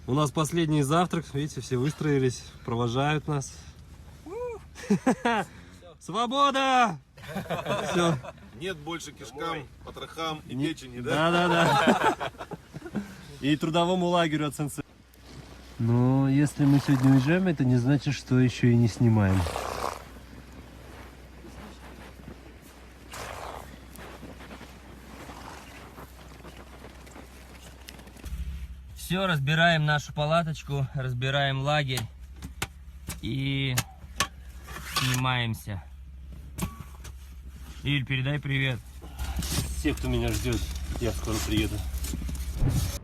У нас последний завтрак, видите, все выстроились, провожают нас. Свобода! Все. Нет больше кишкам, потрохам и печени, да? Да. И трудовому лагерю от сенсей. Но если мы сегодня уезжаем, это не значит, что еще и не снимаем. Все, разбираем нашу палаточку, разбираем лагерь и снимаемся. Иль, передай привет. Все, кто меня ждет, я скоро приеду.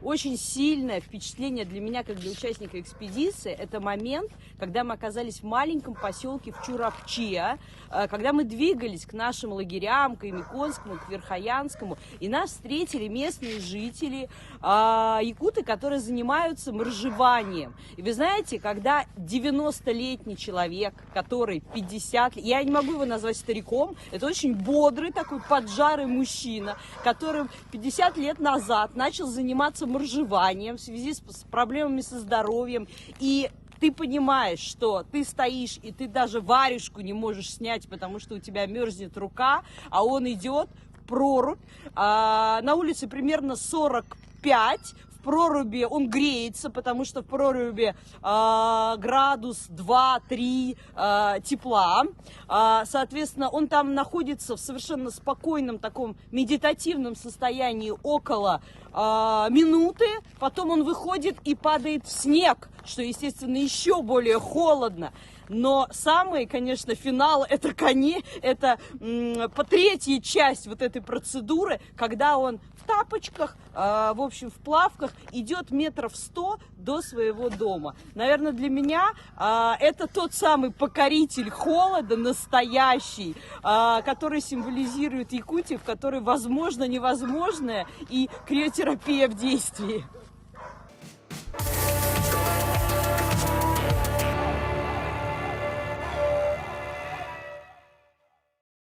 Очень сильное впечатление для меня, как для участника экспедиции, это момент, когда мы оказались в маленьком поселке в Чурапче, когда мы двигались к нашим лагерям, к Емиконскому, к Верхоянскому, и нас встретили местные жители, якуты, которые занимаются моржеванием. И вы знаете, когда 90-летний человек, который 50 лет, я не могу его назвать стариком, это очень бодрый такой поджарый мужчина, который 50 лет назад начал заниматься моржеванием в связи с проблемами со здоровьем. И ты понимаешь, что ты стоишь, и ты даже варежку не можешь снять, потому что у тебя мерзнет рука, а он идет в прорубь. На улице примерно 45. В проруби он греется, потому что в проруби градус 2-3 тепла. Соответственно, он там находится в совершенно спокойном таком медитативном состоянии около минуты. Потом он выходит и падает в снег, что, естественно, еще более холодно. Но самый, конечно, финал, это по третья часть вот этой процедуры, когда он в тапочках, в общем, в плавках идет метров 100 до своего дома. Наверное, для меня это тот самый покоритель холода, настоящий, который символизирует Якутию, в которой возможно невозможное и криотерапия в действии.